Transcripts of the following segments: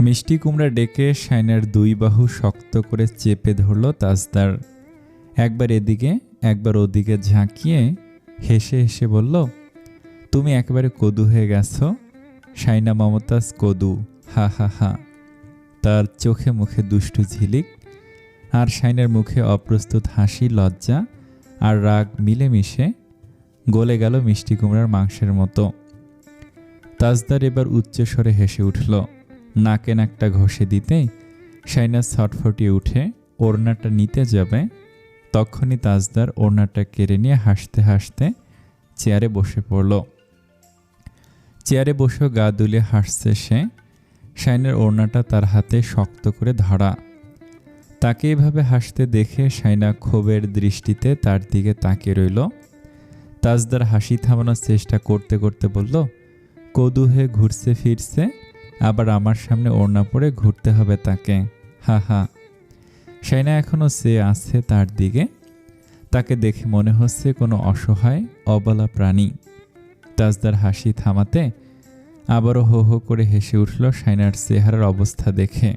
মিষ্টি কুমড়া ডেকে শাইনার দুই বাহু শক্ত করে চেপে ধরল তাজদার। একবার এদিকে একবার ওদিকে ঝাঁকিয়ে হেসে হেসে বলল, তুমি একেবারে কদু হয়ে গেছো শাইনা মমতাজ, কদু, হা হা হা। তার চোখে মুখে দুষ্টু ঝিলিক, আর শাইনার মুখে অপ্রস্তুত হাসি, লজ্জা আর রাগ মিলেমিশে গলে গেল মিষ্টি কুমড়ার মাংসের মতো। তাজদার এবার উচ্চস্বরে হেসে উঠল। নাকে নাকটা ঘষে দিতে শাইনা ছটফটিয়ে উঠে ওড়নাটা নিতে যাবে, তখনই তাজদার ওড়নাটা কেড়ে নিয়ে হাসতে হাসতে চেয়ারে বসে পড়ল। চেয়ারে বসেও গা দুলিয়ে হাসছে সে। শাইনার ওড়নাটা তার হাতে শক্ত করে ধরা। তাকে এভাবে হাসতে দেখে শাইনা ক্ষোভের দৃষ্টিতে তার দিকে তাকিয়ে রইল। তাজদার হাসি থামানোর চেষ্টা করতে করতে বলল, কদু হয়ে ঘুরছে ফিরছে, আবার আমার সামনে ওড়না পরে ঘুরতে হবে তাকে, হা হা। শাইনা এখনও চেয়ে আছে তার দিকে। তাকে দেখে মনে হচ্ছে কোনো অসহায় অবলা প্রাণী। তাজদার হাসি থামাতে আবারও হো হো করে হেসে উঠল শাইনার চেহারার অবস্থা দেখে।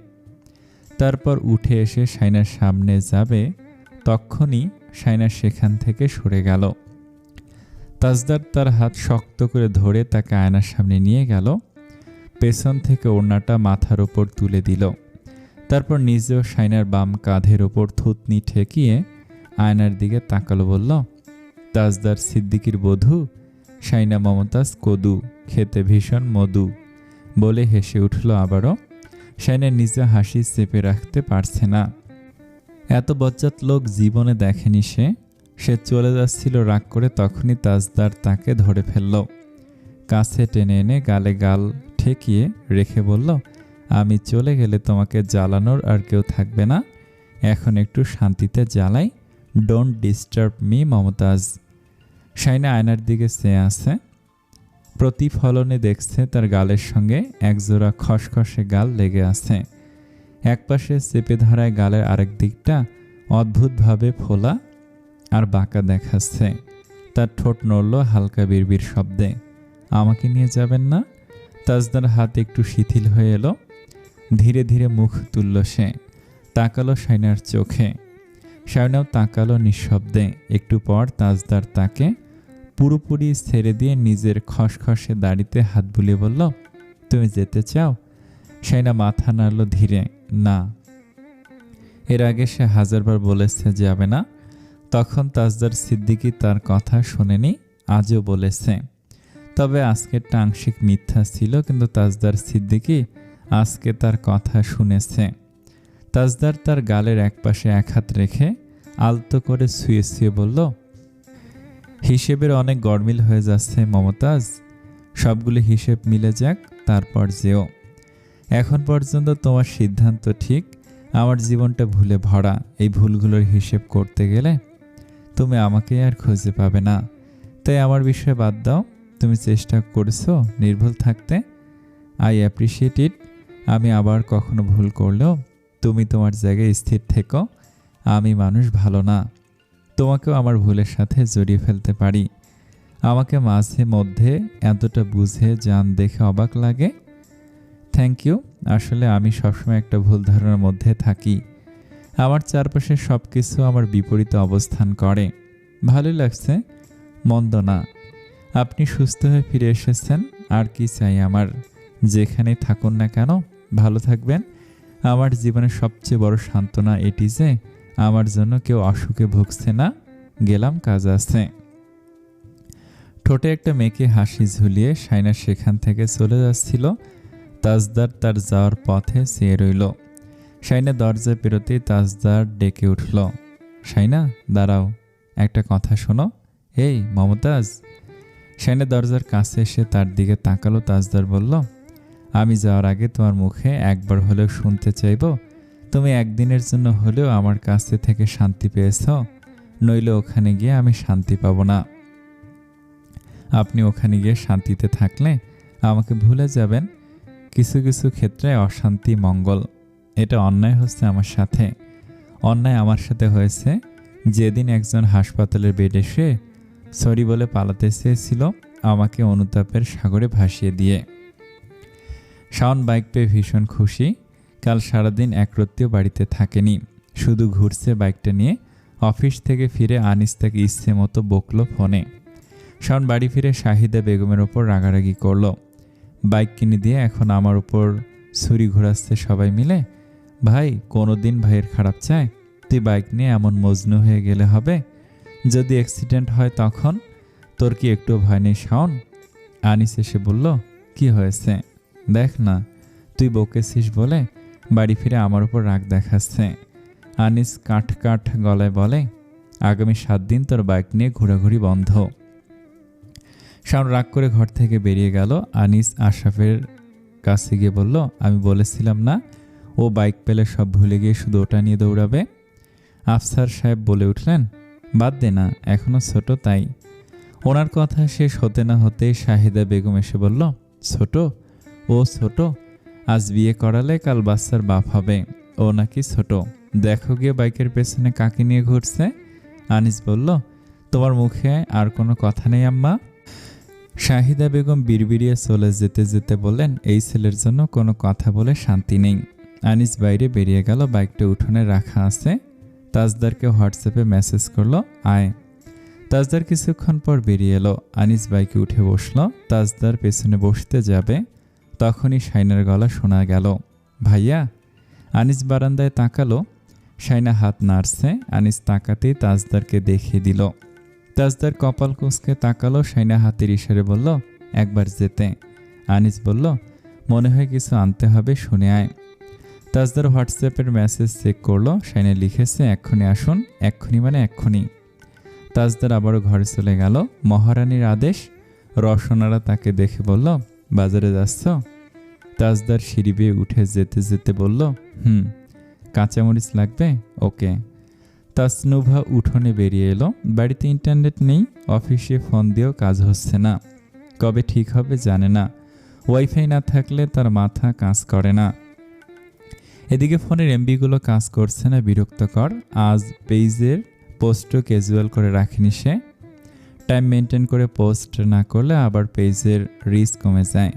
তারপর উঠে এসে শাইনার সামনে যাবে, তখনই শাইনা সেখান থেকে সরে গেল। তাজদার তার হাত শক্ত করে ধরে তাকে আয়নার সামনে নিয়ে গেল। পেছন থেকে ওড়নাটা মাথার ওপর তুলে দিল। তারপর নিজেও শাইনার বাম কাঁধের ওপর থুতনি ঠেকিয়ে আয়নার দিকে তাকালো, বলল, তাজদার সিদ্দিকীর বধূ শাইনা মমতাজ, কদু, খেতে ভীষণ মধু, বলে হেসে উঠল আবারও। শাইনা নিজে হাসি চেপে রাখতে পারছে না। এত বজ্জাত লোক জীবনে দেখেনি সে। সে চলে যাচ্ছিল রাগ করে, তখনই তাজদার তাকে ধরে ফেলল। কাছে টেনে এনে গালে গাল ঠেকিয়ে রেখে বলল, আমি চলে গেলে তোমাকে জ্বালানোর আর কেউ থাকবে না। এখন একটু শান্তিতে জ্বালাই। Don't disturb me Momtaz. Shaina আয়নার দিকে চেয়ে আছে। প্রতিফলনে দেখছে তার গালের সঙ্গে একজোড়া খসখসে গাল লেগে আছে। একপাশে চেপে ধরায় গালের আরেক দিকটা অদ্ভুতভাবে ফোলা আর বাঁকা দেখাচ্ছে। তার ঠোঁট নড়ল হালকা বিড়বিড় শব্দে। আমাকে নিয়ে যাবেন না? তাজদার হাত একটু শিথিল হয়ে এলো। ধীরে ধীরে মুখ তুলল সে। তাকালো শাইনার চোখে। শাইনাও তাকালো নিঃশব্দে। একটু পর তাজদার তাকে পুরোপুরি ছেড়ে দিয়ে নিজের খসখসে দাড়িতে হাত বুলিয়ে বলল, তুমি যেতে চাও? শাইনা মাথা নাড়ল ধীরে, না। এর আগে সে হাজারবার বলেছে যাবে না। তখন তাজদার সিদ্দিকী তার কথা শোনেনি, আজও বলেছে। তবে আজকেরটা আংশিক মিথ্যা ছিল, কিন্তু তাজদার সিদ্দিকী আজকে তার কথা শুনেছে। তাজদার তার গালের একপাশে এক হাত রেখে আলতো করে শুয়ে শুয়ে বলল, হিসেবের অনেক গড়মিল হয়ে যাচ্ছে মমতাজ। সবগুলো হিসেব মিলে যাক, তারপর যেও। এখন পর্যন্ত তোমার সিদ্ধান্ত ঠিক। আমার জীবনটা ভুলে ভরা। এই ভুলগুলোর হিসেব করতে গেলে তুমি আমাকে আর খুঁজে পাবে না। তাই আমার বিষয়ে বাদ দাও। তুমি চেষ্টা করেছো নির্ভুল থাকতে। I appreciate it. আমি আবার কখনো ভুল করলেও তুমি তোমার জায়গায় স্থির থেকো। আমি মানুষ ভালো না, তোমাকেও আমার ভুলের সাথে জড়িয়ে ফেলতে পারি। আমাকে মাঝে মধ্যে এতটা বুঝে জান দেখে অবাক লাগে। Thank you. আসলে আমি সবসময় একটা ভুল ধারণার মধ্যে থাকি। আমার চারপাশে সব কিছু আমার বিপরীতে অবস্থান করে। ভালোই লাগছে, মন্দ না। আপনি সুস্থ হয়ে ফিরে এসেছেন, আর কি চাই আমার? যেখানেই থাকুন না কেন ভালো থাকবেন। আমার জীবনের সবচেয়ে বড় সান্ত্বনা এটি যে আমার জন্য কেউ অসুখে ভুগছে না। গেলাম, কাজ আছে। ঠোঁটে একটা মেয়েকে হাসি ঝুলিয়ে শাইনা সেখান থেকে চলে যাচ্ছিল। তাজদার তার যাওয়ার পথে চেয়ে রইল। শাইনা দরজায় পেরোতেই তাজদার ডেকে উঠল, শাইনা দাঁড়াও, একটা কথা শোনো। এই মমতাজ। শাইনা দরজার কাছে এসে তার দিকে তাকালো। তাজদার বলল, আমি যাওয়ার আগে তোমার মুখে একবার হলেও শুনতে চাইব, তুমি একদিনের জন্য হলেও আমার কাছে থেকে শান্তি পেয়েছ? নইলে ওখানে গিয়ে আমি শান্তি পাব না। আপনি ওখানে গিয়ে শান্তিতে থাকলে আমাকে ভুলে যাবেন। কিছু কিছু ক্ষেত্রে অশান্তি মঙ্গল। এটা অন্যায় হচ্ছে আমার সাথে। অন্যায় আমার সাথে হয়েছে যেদিন একজন হাসপাতালের বেডে শুয়ে সরি বলে পালাতে চেয়েছিল আমাকে অনুতাপের সাগরে ভাসিয়ে দিয়ে। শাওন বাইক পেয়ে ভীষণ খুশি। কাল সারাদিন একরত্তিও বাড়িতে থাকেনি, শুধু ঘুরছে বাইকটা নিয়ে। অফিস থেকে ফিরে আনিস তাকে ইচ্ছে মতো বকলো ফোনে। শাওন বাড়ি ফিরে শাহিদা বেগমের ওপর রাগারাগি করলো। বাইক কিনে দিয়ে এখন আমার উপর ছুরি ঘোরাচ্ছে সবাই মিলে। ভাই, কোনো দিন ভাইয়ের খারাপ চায়? তুই বাইক নিয়ে এমন মজনু হয়ে গেলে হবে? যদি অ্যাক্সিডেন্ট হয় তখন? তোর কি একটু ভয় নেই শাওন? আনিস এসে বলল, কি হয়েছে? দেখ না, তুই বকেছিস বলে বাড়ি ফিরে আমার উপর রাগ দেখাচ্ছে। আনিস কাঠ কাঠ গলায় বলে, আগামী 7 দিন তোর বাইক নিয়ে ঘোরাঘুরি বন্ধ। শাওন রাগ করে ঘর থেকে বেরিয়ে গেল। আনিস আশরাফের কাছে গিয়ে বলল, আমি বলেছিলাম না ও বাইক পেলে সব ভুলে গিয়ে শুধু ওটা নিয়ে দৌড়াবে? আফসার সাহেব বলে উঠলেন, বাদ দে না, এখনো ছোট তাই। ওনার কথা শেষ হতে না হতেই শাহিদা বেগম এসে বলল, ছোট? ও ছোট? আজ বিয়ে করালে কাল বাচ্চার বাপ হবে, ও নাকি ছোট? দেখো গিয়ে বাইকের পেছনে কাকে নিয়ে ঘুরছে। আনিস বলল, তোমার মুখে আর কোনো কথা নেই আম্মা? শাহিদা বেগম বিড়বিড়িয়ে চলে যেতে যেতে বললেন, এই ছেলের জন্য কোনো কথা বলে শান্তি নেই। আনিস বাইরে বেরিয়ে গেল। বাইকটা উঠোনে রাখা আছে। তাজদারকে হোয়াটসঅ্যাপে মেসেজ করলো, আয়। তাজদার কিছুক্ষণ পর বেরিয়ে এলো। আনিস বাইকে উঠে বসলো। তাজদার পেছনে বসতে যাবে, তখনই শাইনার গলা শোনা গেল, ভাইয়া। আনিস বারান্দায় তাকালো। শাইনা হাত নাড়ছে। আনিস তাকাতেই তাজদারকে দেখিয়ে দিল। তাজদার কপাল কুঁচকে তাকালো। শাইনা হাতের ইশারে বলল, একবার যেতে। আনিস বলল, মনে হয় কিছু আনতে হবে, শুনে আয়। তাজদার হোয়াটসঅ্যাপের মেসেজ চেক করলো। শাইনা লিখেছে, এক্ষুনি আসুন। এক্ষুনি মানে এক্ষুনি। তাজদার আবারও ঘরে চলে গেল। মহারানীর আদেশ। রসনারা তাকে দেখে বলল, বাজারে যাচ্ছ? তাজদার সিঁড়ি বেয়ে উঠে যেতে যেতে বলল, কাঁচামরিচ লাগবে? ওকে। তাসনুভা উঠোনে বেরিয়ে এলো। বাড়িতে ইন্টারনেট নেই, অফিসে ফোন দিয়েও কাজ হচ্ছে না। কবে ঠিক হবে জানে না। ওয়াইফাই না থাকলে তার মাথা কাজ করে না। এদিকে ফোনের এমবিগুলো কাজ করছে না, বিরক্তকর। আজ পেজের পোস্টও ক্যাজুয়াল করে রাখেনি সে। টাইম মেনটেন করে পোস্ট না করলে আবার পেজের রিচ কমে যায়।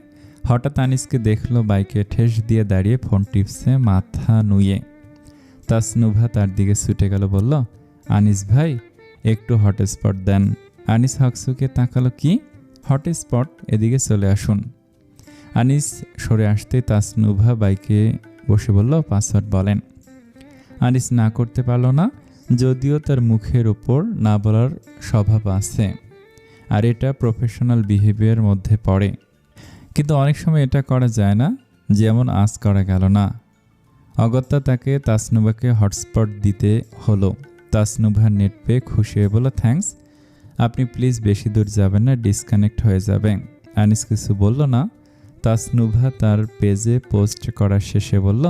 হঠাৎ আনিসকে দেখলো বাইকে ঠেস দিয়ে দাঁড়িয়ে ফোন টিপসে মাথা নুয়ে। তাসনুভা তার দিকে ছুটে গেল, বলল, আনিস ভাই, একটু হটস্পট দেন। আনিস হকসুকে তাকালো, কি হটস্পট? এদিকে চলে আসুন। আনিস সরে আসতে তাসনুভা বাইকে বসে বলল, পাসওয়ার্ড বলেন। আনিস না করতে পারল না, যদিও তার মুখের ওপর না বলার স্বভাব আছে, আর এটা প্রফেশনাল বিহেভিয়ার মধ্যে পড়ে। কিন্তু অনেক সময় এটা করা যায় না, যেমন আজ করা গেল না। অগত্যা তাকে তাসনুভাকে হটস্পট দিতে হলো। তাসনুভা নেট পেয়ে খুশি হয়ে বলল, থ্যাঙ্কস। আপনি প্লিজ বেশি দূর যাবেন না, ডিসকানেক্ট হয়ে যাবে। আনিস কিছু বলল না। তাসনুভা তার পেজে পোস্ট করার শেষে বলল,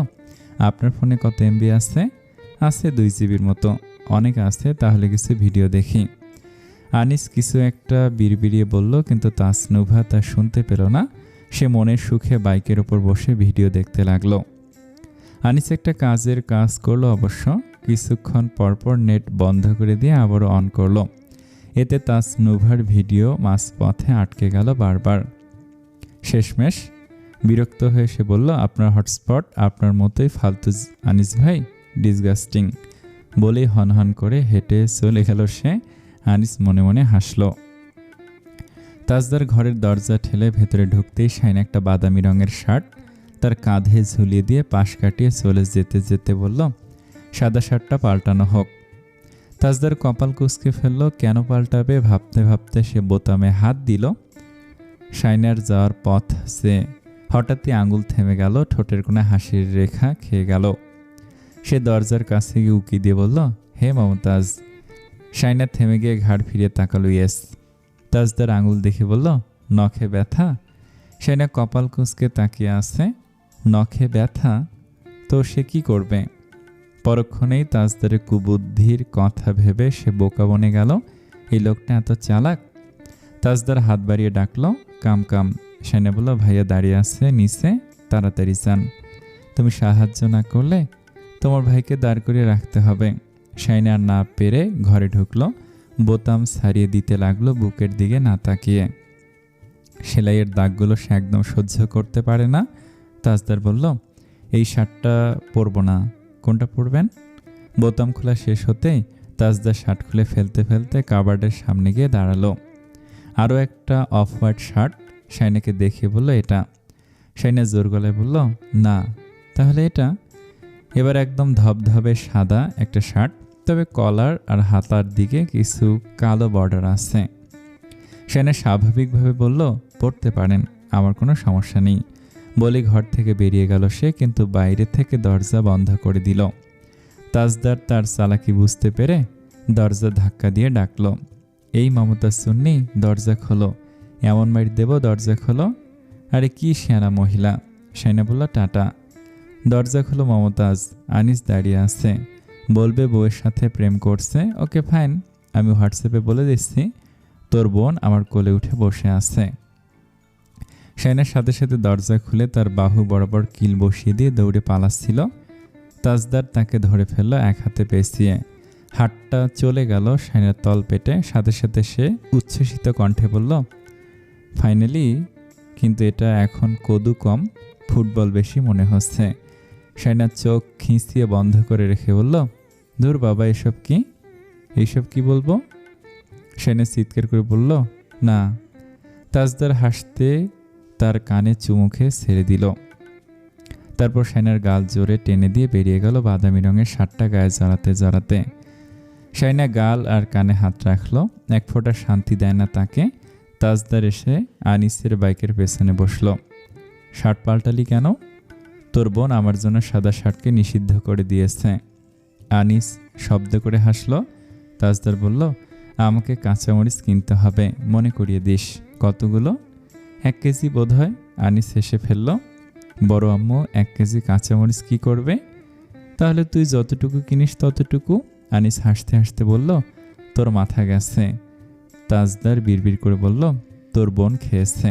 আপনার ফোনে কত এমবি আছে? আছে 2 জিবির মতো। অনেক আছে, তাহলে কিছু ভিডিও দেখি। আনিস কিছু একটা বিড়বিড়িয়ে বলল, কিন্তু তাসনুভা তা শুনতে পেল না। সে মনের সুখে বাইকের ওপর বসে ভিডিও দেখতে লাগলো। আনিস একটা কাজের কাজ করলো অবশ্য। কিছুক্ষণ পরপর নেট বন্ধ করে দিয়ে আবারও অন করলো। এতে তাসনুভার ভিডিও মাঝপথে আটকে গেল বারবার। শেষমেশ বিরক্ত হয়ে সে বলল, আপনার হটস্পট আপনার মতোই ফালতু আনিস ভাই, ডিসগাস্টিং। বলেই হনহন করে হেঁটে চলে গেল সে। আনিস মনে মনে হাসল। তাজদার ঘরের দরজা ঠেলে ভেতরে ঢুকতেই শাইন একটা বাদামি রঙের শার্ট তার কাঁধে ঝুলিয়ে দিয়ে পাশ কাটিয়ে চলে যেতে যেতে বলল, সাদা শার্টটা পাল্টানো হোক। তাজদার কপাল কুঁচকে ফেলল। কেন পাল্টাবে ভাবতে ভাবতে সে বোতামে হাত দিল। শাইনার যাওয়ার পথ সে হঠাৎই আঙুল থেমে গেল। ঠোঁটের কোণে হাসির রেখা খেয়ে গেল। সে দরজার কাছে গিয়ে উকি দিয়ে বলল, হে মমতাজ। শাইনা থেমে গিয়ে ঘাড় ফিরিয়ে তাকালো, ইয়েস। তাজদার আঙুল দেখে বলল, নখে ব্যথা? শাইনা কপাল কুঁচকে তাকিয়ে আছে। নখে ব্যথা? তো সে কি করবে? পরক্ষণেই তাজদারের কুবুদ্ধির কথা ভেবে সে বোকা বনে গেল। এই লোকটা এত চালাক। তাজদার হাত বাড়িয়ে ডাকলো, কাম কাম। শাইনা বলল, ভাইয়া দাঁড়িয়ে আছে নিচে, তাড়াতাড়ি যান। তুমি সাহায্য না করলে তোমার ভাইকে দাঁড় করিয়ে রাখতে হবে। শাইনা আর না পেরে ঘরে ঢুকলো। বোতাম ছাড়িয়ে দিতে লাগলো বুকের দিকে না তাকিয়ে। সেলাইয়ের দাগগুলো সে একদম সহ্য করতে পারে না। তাজদার বলল, এই শার্টটা পরবো না। কোনটা পরবেন? বোতাম খোলা শেষ হতেই তাজদার শার্ট খুলে ফেলতে ফেলতে কাবার্ডের সামনে গিয়ে দাঁড়ালো। আরও একটা অফ হোয়াইট শার্ট শাইনাকে দেখিয়ে বলল, এটা। শাইনা জোর গলায় বলল, না। তাহলে এটা? এবার একদম ধবধবে সাদা একটা শার্ট, তবে কলার আর হাতার দিকে কিছু কালো বর্ডার আছে। শাইনা স্বাভাবিকভাবে বলল, পরতে পারেন, আমার কোনো সমস্যা নেই। বলে ঘর থেকে বেরিয়ে গেল সে, কিন্তু বাইরে থেকে দরজা বন্ধ করে দিল। তাজদার তার চালাকি বুঝতে পেরে দরজা ধাক্কা দিয়ে ডাকল, এই মমতাজ সুন্নি, দরজা খোলো। এমন মাইর দেব, দরজা খোলো। আরে কি শিয়ানা মহিলা। শাইনা বলল, টাটা। দরজা খোলো মমতাজ, আনিস দাঁড়িয়ে আছে, বলবে বউয়ের সাথে প্রেম করছে। ওকে ফাইন, আমি হোয়াটসঅ্যাপে বলে দিচ্ছি তোর বোন আমার কোলে উঠে বসে আছে। শাইনার সাথে সাথে দরজা খুলে তার বাহু বরাবর কিল বসিয়ে দিয়ে দৌড়ে পালাচ্ছিল। তাজদার তাকে ধরে ফেলল এক হাতে পেঁচিয়ে। হাতটা চলে গেল শাইনার তল পেটে। সাথে সাথে সে উচ্ছ্বসিত কণ্ঠে বলল, ফাইনালি। কিন্তু এটা এখন কদু কম, ফুটবল বেশি মনে হচ্ছে। শাইনার চোখ খিঁচিয়ে বন্ধ করে রেখে বলল, ধুর বাবা, এইসব কি বলবো? শাইনা চিৎকার করে বলল, না। তাজদার হাসতে তার কানে চুমু খেয়ে ছেড়ে দিল। তারপর শাইনার গাল জোরে টেনে দিয়ে বেরিয়ে গেল বাদামি রঙের শার্টটা গায়ে জড়াতে জড়াতে। শাইনা গাল আর কানে হাত রাখলো, এক ফোঁটা শান্তি দেয় না তাকে। তাজদার এসে আনিসের বাইকের পেছনে বসলো। শার্ট পাল্টালি কেন? তোর বোন আমার জন্য সাদা শার্টকে নিষিদ্ধ করে দিয়েছে। আনিস শব্দ করে হাসলো। তাজদার বলল, আমাকে কাঁচামরিচ কিনতে হবে, মনে করিয়ে দিস। কতগুলো? 1 কেজি বোধ হয়। আনিস হেসে ফেলল। বড় আম্মু 1 কেজি কাঁচামরিচ কি করবে? তাহলে তুই যতটুকু কিনিস ততটুকু। আনিস হাসতে হাসতে বলল, তোর মাথা গেছে। তাজদার বিড়বিড় করে বলল, তোর বোন খেয়েছে।